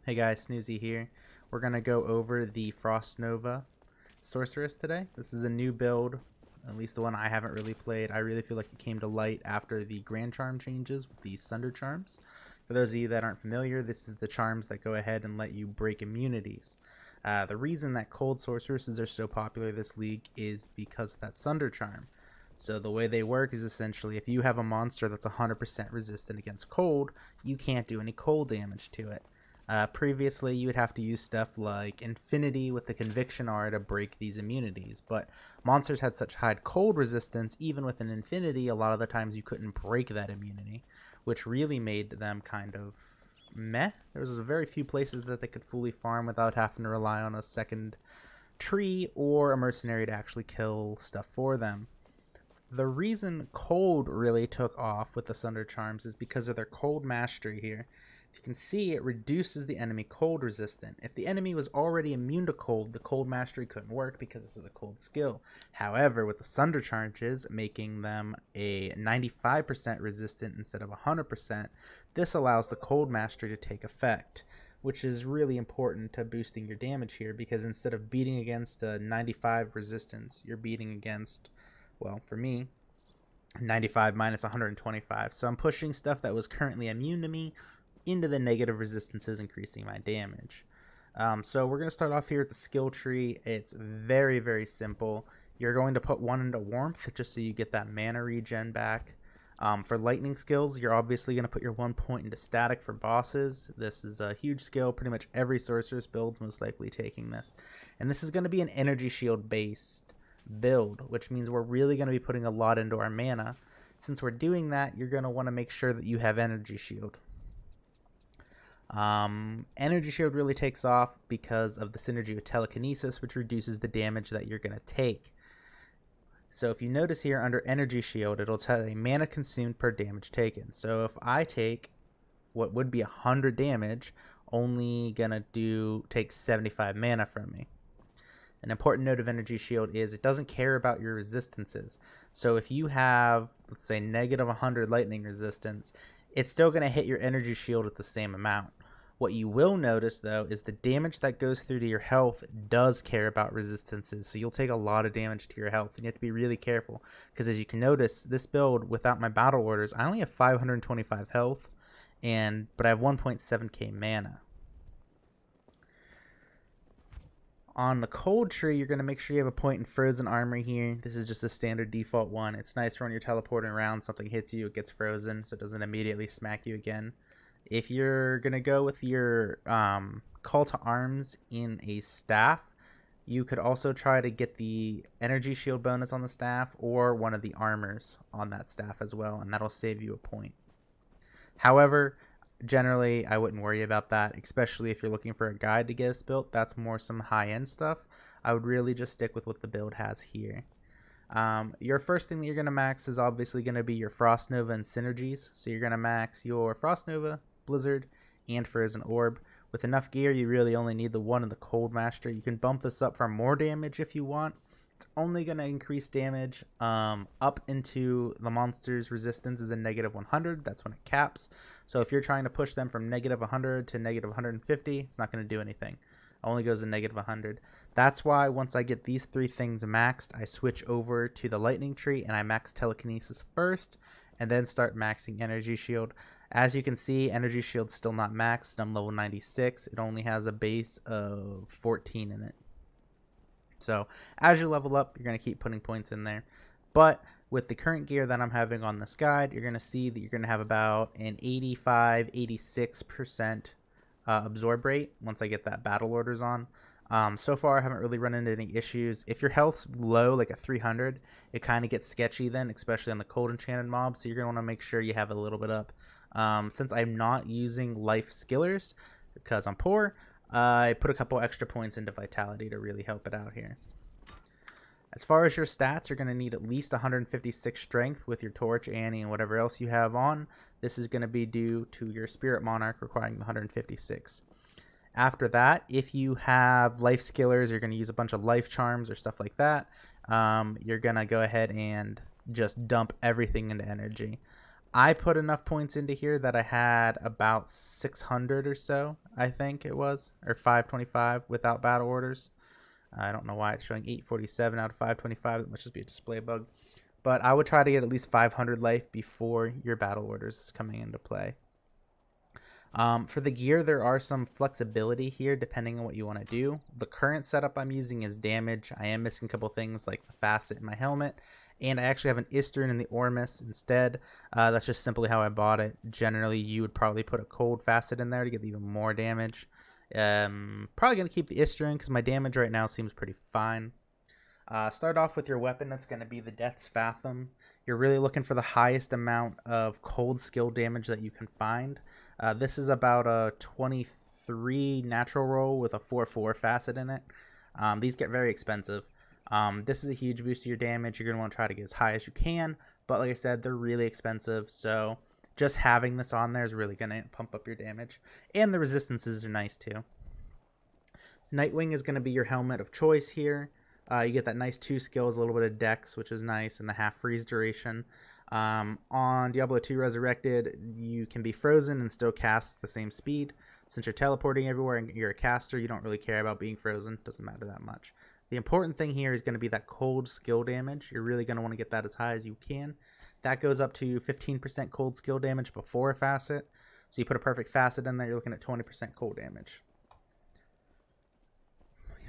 Hey guys, Snoozy here. We're going to go over the Frost Nova Sorceress today. This is a new build, at least the one I haven't really played. I really feel like it came to light after the Grand Charm changes with the Sunder Charms. For those of you that aren't familiar, this is the charms that go ahead and let you break immunities. The reason that Cold Sorceresses are so popular this league is because of that Sunder Charm. So the way they work is essentially if you have a monster that's 100% resistant against cold, you can't do any cold damage to it. Previously, you would have to use stuff like Infinity with the Conviction Aura to break these immunities, but monsters had such high cold resistance, even with an Infinity, a lot of the times you couldn't break that immunity, which really made them kind of meh. There was very few places that they could fully farm without having to rely on a second tree or a mercenary to actually kill stuff for them. The reason cold really took off with the Sunder Charms is because of their cold mastery here. If you can see, it reduces the enemy cold resistant. If the enemy was already immune to cold, the cold mastery couldn't work because this is a cold skill. However, with the Sunder Charges making them a 95% resistant instead of 100%, this allows the cold mastery to take effect, which is really important to boosting your damage here, because instead of beating against a 95 resistance, you're beating against, well, for me, 95 minus 125. So I'm pushing stuff that was currently immune to me into the negative resistances, increasing my damage. So we're going to start off here at the skill tree. It's very, very simple. You're going to put one into warmth just so you get that mana regen back. For lightning skills, you're obviously going to put your 1 point into static for bosses. This is a huge skill. Pretty much every sorceress build's most likely taking this. And this is going to be an energy shield based build, which means we're really going to be putting a lot into our mana. Since we're doing that, you're going to want to make sure that you have energy shield. Energy shield really takes off because of the synergy with telekinesis, which reduces the damage that you're going to take. So if you notice here under energy shield, it'll tell you mana consumed per damage taken. So if I take what would be 100 damage, only gonna take 75 mana from me. An important note of energy shield is it doesn't care about your resistances. So if you have, let's say, negative 100 lightning resistance, it's still going to hit your energy shield at the same amount. What you will notice, though, is the damage that goes through to your health does care about resistances. So you'll take a lot of damage to your health, and you have to be really careful. Because as you can notice, this build, without my battle orders, I only have 525 health, but I have 1.7k mana. On the cold tree, you're going to make sure you have a point in frozen armor here. This is just a standard default one. It's nice for when you're teleporting around, something hits you, it gets frozen, so it doesn't immediately smack you again. If you're going to go with your call to arms in a staff, you could also try to get the energy shield bonus on the staff or one of the armors on that staff as well, and that'll save you a point. However, generally I wouldn't worry about that, especially if you're looking for a guide to get this built. That's more some high-end stuff. I would really just stick with what the build has here. Your first thing that you're going to max is obviously going to be your Frost Nova and synergies. So you're going to max your Frost Nova, Blizzard, and Frozen Orb. With enough gear, you really only need the one in the Cold Master. You can bump this up for more damage if you want. It's only going to increase damage up into the monster's resistance is a negative 100. That's when it caps. So if you're trying to push them from negative 100 to negative 150, it's not going to do anything. It only goes to negative 100. That's why once I get these three things maxed, I switch over to the lightning tree and I max telekinesis first and then start maxing energy shield. As you can see, energy shield's still not maxed. I'm level 96. It only has a base of 14 in it. So as you level up, you're going to keep putting points in there. But with the current gear that I'm having on this guide, you're going to see that you're going to have about an 85-86% absorb rate once I get that battle orders on. So far, I haven't really run into any issues. If your health's low, like at 300, it kind of gets sketchy then, especially on the cold enchanted mobs. So you're going to want to make sure you have a little bit up. Since I'm not using life skillers because I'm poor, I put a couple extra points into vitality to really help it out here. As far as your stats, you're going to need at least 156 strength with your Torch, Annie, and whatever else you have on. This is going to be due to your Spirit Monarch requiring 156. After that, if you have life skillers, you're going to use a bunch of life charms or stuff like that. You're going to go ahead and just dump everything into energy. I put enough points into here that I had about 600 or so, I think it was, or 525 without battle orders. I don't know why it's showing 847 out of 525. That must just be a display bug. But I would try to get at least 500 life before your battle orders is coming into play. For the gear, there are some flexibility here depending on what you want to do. The current setup I'm using is damage. I am missing a couple things like the facet in my helmet, and I actually have an Istern in the Ormus instead. That's just simply how I bought it. Generally, you would probably put a cold facet in there to get even more damage. Probably going to keep the Istern because my damage right now seems pretty fine. Start off with your weapon. That's going to be the Death's Fathom. You're really looking for the highest amount of cold skill damage that you can find. This is about a 23 natural roll with a 4/4 facet in it. These get very expensive. This is a huge boost to your damage. You're going to want to try to get as high as you can. But like I said, they're really expensive. So just having this on there is really going to pump up your damage. And the resistances are nice too. Nightwing is going to be your helmet of choice here. You get that nice 2 skills, a little bit of dex, which is nice, and the half freeze duration. On Diablo 2 Resurrected, you can be frozen and still cast the same speed. Since you're teleporting everywhere and you're a caster, you don't really care about being frozen. Doesn't matter that much. The important thing here is going to be that cold skill damage. You're really going to want to get that as high as you can. That goes up to 15% cold skill damage before a facet. So you put a perfect facet in there, you're looking at 20% cold damage.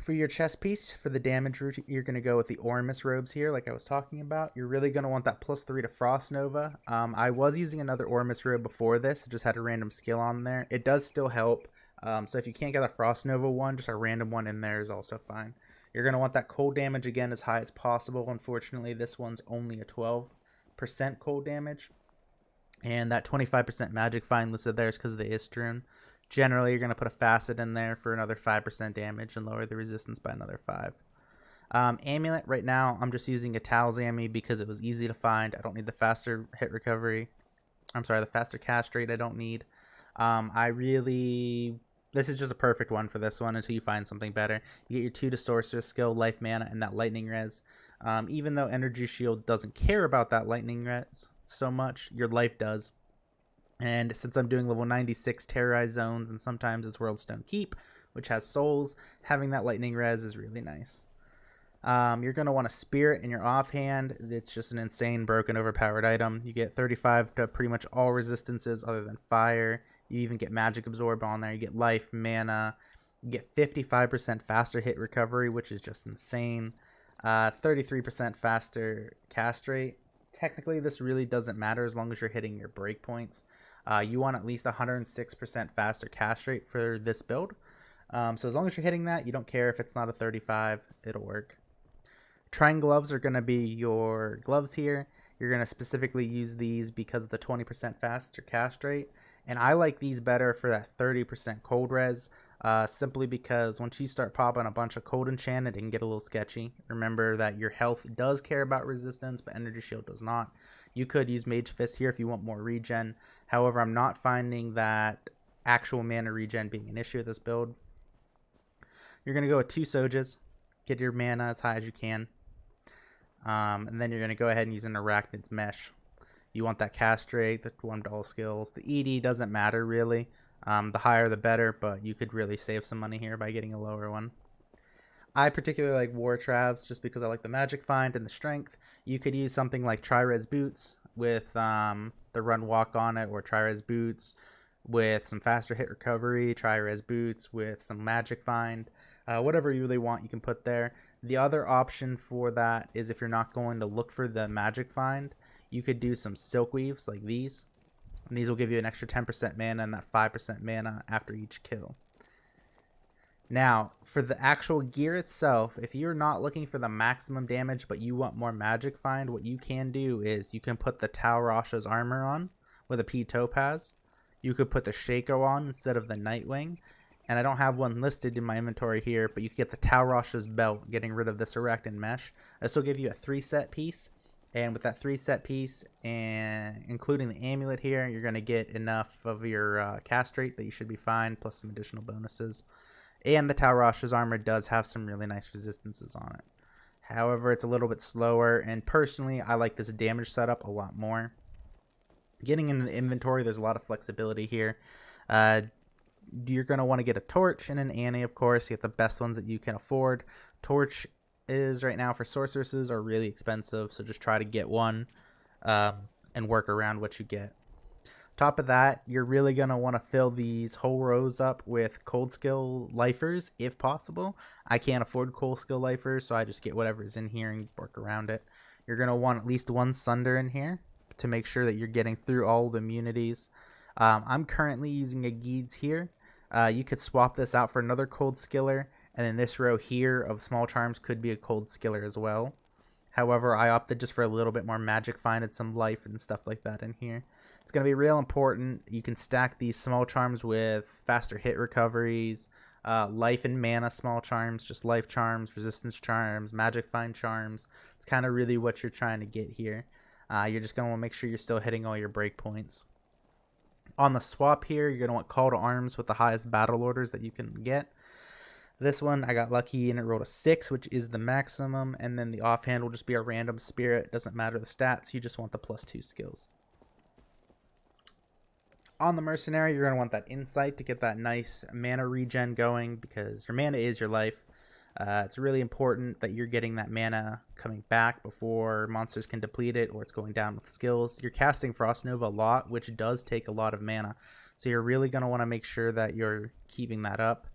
For your chest piece, for the damage route, you're going to go with the Ormus robes here, like I was talking about. You're really going to want that +3 to Frost Nova. I was using another Ormus robe before this. It just had a random skill on there. It does still help. So if you can't get a Frost Nova one, just a random one in there is also fine. You're going to want that cold damage, again, as high as possible. Unfortunately, this one's only a 12% cold damage. And that 25% magic find listed there is because of the Istern. Generally, you're going to put a facet in there for another 5% damage and lower the resistance by another 5. Amulet, right now, I'm just using a Talzami because it was easy to find. I don't need the faster hit recovery. I'm sorry, the faster cast rate I don't need. This is just a perfect one for this one until you find something better. You get your 2 to Sorceress skill, life mana, and that lightning res. Even though Energy Shield doesn't care about that lightning res so much, your life does. And since I'm doing level 96 Terrorized Zones, and sometimes it's Worldstone Keep, which has souls, having that lightning res is really nice. You're going to want a Spirit in your offhand. It's just an insane, broken, overpowered item. You get 35 to pretty much all resistances other than fire. You even get Magic Absorb on there. You get life, mana. You get 55% faster hit recovery, which is just insane. 33% faster cast rate. Technically, this really doesn't matter as long as you're hitting your breakpoints. You want at least 106% faster cast rate for this build. So as long as you're hitting that, you don't care if it's not a 35, it'll work. Triangle gloves are going to be your gloves here. You're going to specifically use these because of the 20% faster cast rate. And I like these better for that 30% cold res. Simply because once you start popping a bunch of cold enchanted, it can get a little sketchy. Remember that your health does care about resistance, but Energy Shield does not. You could use Mage Fist here if you want more regen. However, I'm not finding that actual mana regen being an issue with this build. You're going to go with 2 Sojas. Get your mana as high as you can. And then you're going to go ahead and use an Arachnid's Mesh. You want that cast rate, the 1 to all skills. The ED doesn't matter really. The higher the better, but you could really save some money here by getting a lower one. I particularly like War Travs just because I like the magic find and the strength. You could use something like Tri-Res Boots with the run walk on it, or Tri-Res Boots with some faster hit recovery, Tri-Res Boots with some magic find. Whatever you really want, you can put there. The other option for that is if you're not going to look for the magic find, you could do some Silk Weaves like these. And these will give you an extra 10% mana and that 5% mana after each kill. Now, for the actual gear itself, if you're not looking for the maximum damage but you want more magic find, what you can do is you can put the Tal Rasha's armor on with a P Topaz. You could put the Shaco on instead of the Nightwing. And I don't have one listed in my inventory here, but you can get the Tal Rasha's belt, getting rid of this Arachnid Mesh. This will give you a 3-set piece. And with that 3-set piece, and including the amulet here, you're going to get enough of your cast rate that you should be fine, plus some additional bonuses. And the Tal Rasha's armor does have some really nice resistances on it. However, it's a little bit slower, and personally, I like this damage setup a lot more. Getting into the inventory, there's a lot of flexibility here. You're going to want to get a torch and an Annie, of course. You get the best ones that you can afford. Torch is right now for sorceresses are really expensive, so just try to get one and work around what you get. Top of that, you're really going to want to fill these whole rows up with cold skill lifers if possible. I can't afford cold skill lifers, so I just get whatever's in here and work around it. You're going to want at least one Sunder in here to make sure that you're getting through all the immunities. I'm currently using a Geeds here. You could swap this out for another cold skiller, and then this row here of small charms could be a cold skiller as well. However, I opted just for a little bit more magic find and some life and stuff like that in here. It's going to be real important. You can stack these small charms with faster hit recoveries, life and mana small charms, just life charms, resistance charms, magic find charms. It's kind of really what you're trying to get here. You're just going to want to make sure you're still hitting all your breakpoints. On the swap here, you're going to want Call to Arms with the highest battle orders that you can get. This one, I got lucky and it rolled a 6, which is the maximum. And then the offhand will just be a random spirit. Doesn't matter the stats. You just want the +2 skills. On the Mercenary, you're going to want that Insight to get that nice mana regen going, because your mana is your life. It's really important that you're getting that mana coming back before monsters can deplete it or it's going down with skills. You're casting Frost Nova a lot, which does take a lot of mana. So you're really going to want to make sure that you're keeping that up.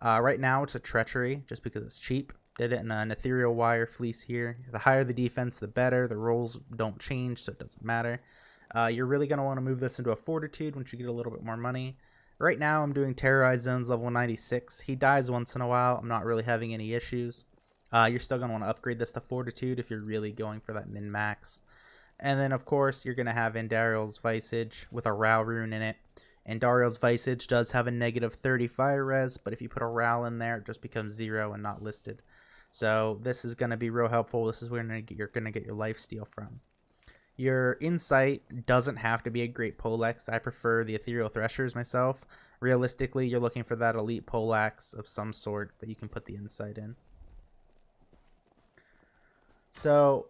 Right now it's a Treachery just because it's cheap. Did it in an Ethereal Wire Fleece here. The higher the defense, the better. The rolls don't change, so it doesn't matter. You're really going to want to move this into a Fortitude once you get a little bit more money. Right now I'm doing Terrorized Zones level 96. He dies once in a while. I'm not really having any issues. You're still going to want to upgrade this to Fortitude if you're really going for that min-max. And then of course you're going to have Andariel's Visage with a Ral rune in it. Andariel's Visage does have a negative 30 fire res, but if you put a Ral in there, it just becomes 0 and not listed. So this is going to be real helpful. This is where you're going to get your lifesteal from. Your Insight doesn't have to be a great Poleaxe. I prefer the Ethereal Threshers myself. Realistically, you're looking for that elite Poleaxe of some sort that you can put the Insight in. So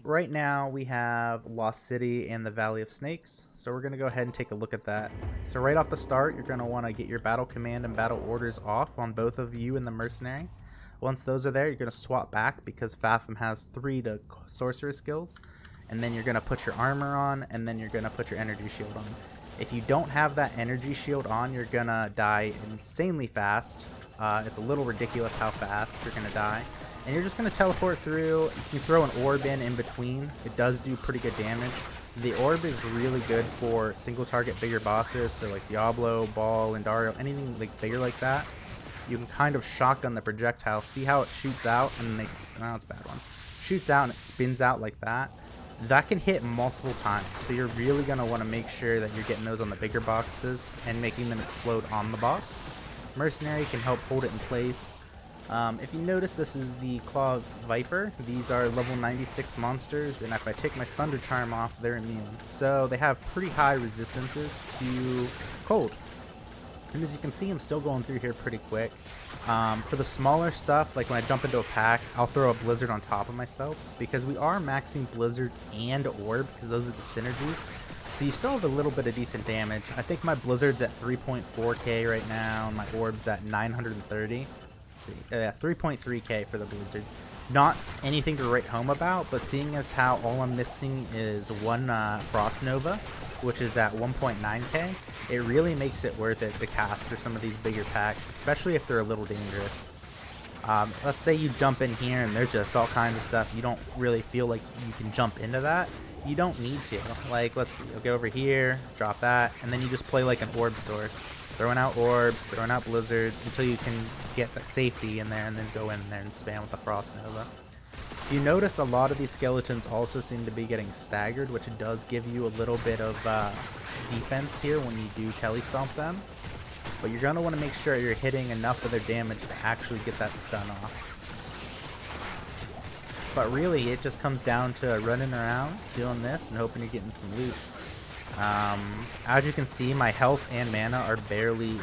right now we have Lost City and the Valley of Snakes. So we're going to go ahead and take a look at that. So right off the start, you're going to want to get your battle command and battle orders off on both of you and the Mercenary. Once those are there, you're going to swap back because Fathom has 3 to sorcerer skills. And then you're going to put your armor on, and then you're going to put your energy shield on. If you don't have that energy shield on, you're going to die insanely fast. It's a little ridiculous how fast you're going to die. And you're just going to teleport through. You can throw an orb in between. It does do pretty good damage. The orb is really good for single target bigger bosses, so like Diablo, Ball, Andariel, anything like bigger like that. You can kind of shotgun the projectile, see how it shoots out, and then no, it's a bad one. Shoots out and it spins out like that. That can hit multiple times, so you're really going to want to make sure that you're getting those on the bigger boxes and making them explode on the boss. Mercenary can help hold it in place. If you notice, this is the Claw Viper. These are level 96 monsters, and if I take my Sunder Charm off, they're immune. So they have pretty high resistances to cold. And as you can see, I'm still going through here pretty quick. For the smaller stuff, like when I jump into a pack, I'll throw a Blizzard on top of myself, because we are maxing Blizzard and Orb, because those are the synergies. So you still have a little bit of decent damage. I think my Blizzard's at 3.4k right now, and my Orb's at 930. Let's see, 3.3k for the Blizzard. Not anything to write home about, but seeing as how all I'm missing is one Frost Nova, which is at 1.9k, it really makes it worth it to cast for some of these bigger packs, especially if they're a little dangerous. Let's say you jump in here and there's just all kinds of stuff. You don't really feel like you can jump into that. You don't need to. Like, let's see, you'll get over here, drop that, and then you just play like an orb source. Throwing out orbs, throwing out blizzards, until you can get the safety in there and then go in there and spam with the Frost Nova. You notice a lot of these skeletons also seem to be getting staggered, which does give you a little bit of defense here when you do telestomp them. But you're going to want to make sure you're hitting enough of their damage to actually get that stun off. But really, it just comes down to running around, doing this, and hoping you're getting some loot. As you can see, my health and mana are barely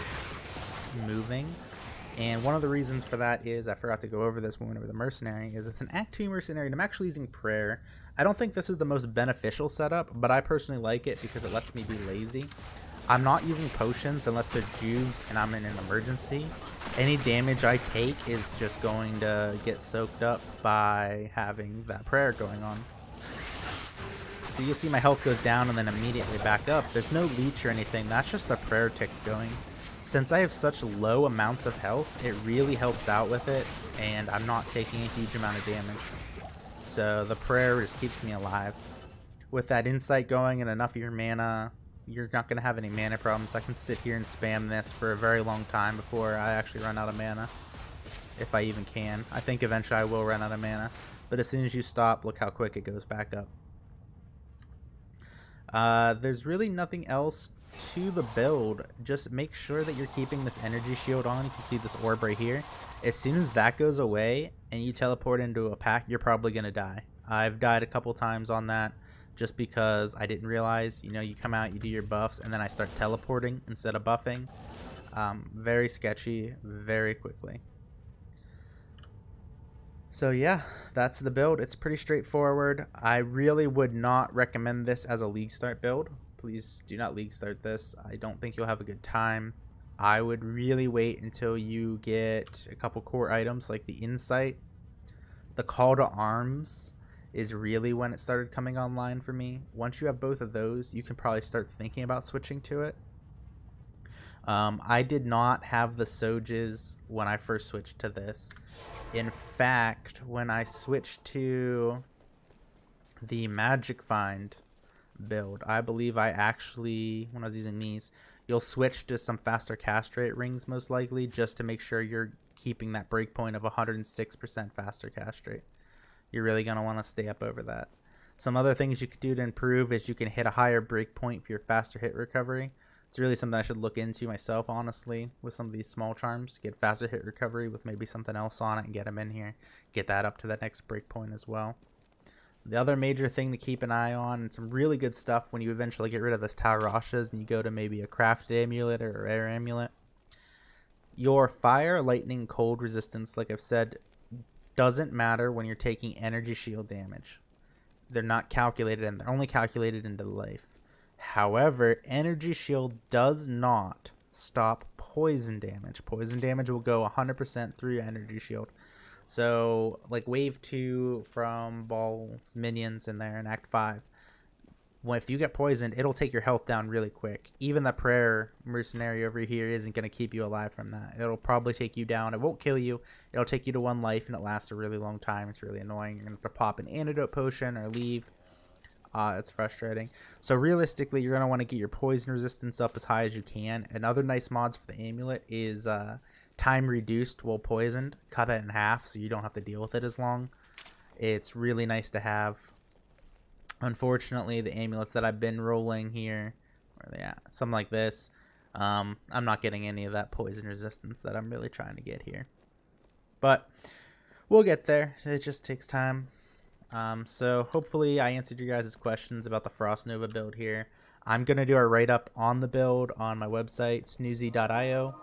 moving. And one of the reasons for that is, I forgot to go over this when we went over the mercenary, is it's an Act 2 mercenary, and I'm actually using prayer. I don't think this is the most beneficial setup, but I personally like it because it lets me be lazy. I'm not using potions unless they're juves and I'm in an emergency. Any damage I take is just going to get soaked up by having that prayer going on. So you see my health goes down and then immediately back up. There's no leech or anything, that's just the prayer ticks going. Since I have such low amounts of health, it really helps out with it, and I'm not taking a huge amount of damage. So the prayer just keeps me alive. With that insight going and enough of your mana, you're not going to have any mana problems. I can sit here and spam this for a very long time before I actually run out of mana. If I even can. I think eventually I will run out of mana. But as soon as you stop, look how quick it goes back up. There's really nothing else to the build. Just make sure that you're keeping this energy shield on. You can see this orb right here. As soon as that goes away and you teleport into a pack, you're probably going to die. I've died a couple times on that just because I didn't realize, you know, you come out, you do your buffs, and then I start teleporting instead of buffing. Very sketchy, very quickly. So yeah, that's the build. It's pretty straightforward. I really would not recommend this as a league start build. Please do not league start this. I don't think you'll have a good time. I would really wait until you get a couple core items like the insight. The call to arms is really when it started coming online for me. Once you have both of those, you can probably start thinking about switching to it. I did not have the Soges when I first switched to this. In fact, when I switched to the Magic Find build, I believe I actually, when I was using these, you'll switch to some faster cast rate rings most likely, just to make sure you're keeping that breakpoint of 106% faster cast rate. You're really going to want to stay up over that. Some other things you could do to improve is you can hit a higher breakpoint for your faster hit recovery. It's really something I should look into myself, honestly, with some of these small charms. Get faster hit recovery with maybe something else on it and get them in here. Get that up to the next breakpoint as well. The other major thing to keep an eye on, and some really good stuff when you eventually get rid of this Tal Rashas and you go to maybe a crafted amulet or a rare amulet. Your fire, lightning, cold resistance, like I've said, doesn't matter when you're taking energy shield damage. They're not calculated, and they're only calculated into life. However, energy shield does not stop poison damage. Poison damage will go 100% through your energy shield. So, like wave 2 from Ball's minions in there in Act 5, if you get poisoned, it'll take your health down really quick. Even the prayer mercenary over here isn't going to keep you alive from that. It'll probably take you down. It won't kill you. It'll take you to 1 life, and it lasts a really long time. It's really annoying. You're going to have to pop an antidote potion or leave. It's frustrating. So realistically, you're going to want to get your poison resistance up as high as you can. And other nice mods for the amulet is time reduced while poisoned. Cut it in half so you don't have to deal with it as long. It's really nice to have. Unfortunately, the amulets that I've been rolling here, where are they at? Something like this. I'm not getting any of that poison resistance that I'm really trying to get here. But we'll get there. It just takes time. So hopefully I answered your guys' questions about the Frost Nova build here. I'm going to do a write-up on the build on my website, snoozy.io.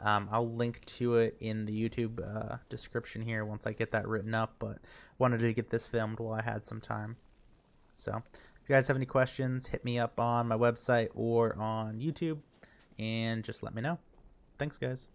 I'll link to it in the YouTube description here once I get that written up, but wanted to get this filmed while I had some time. So if you guys have any questions, hit me up on my website or on YouTube and just let me know. Thanks, guys.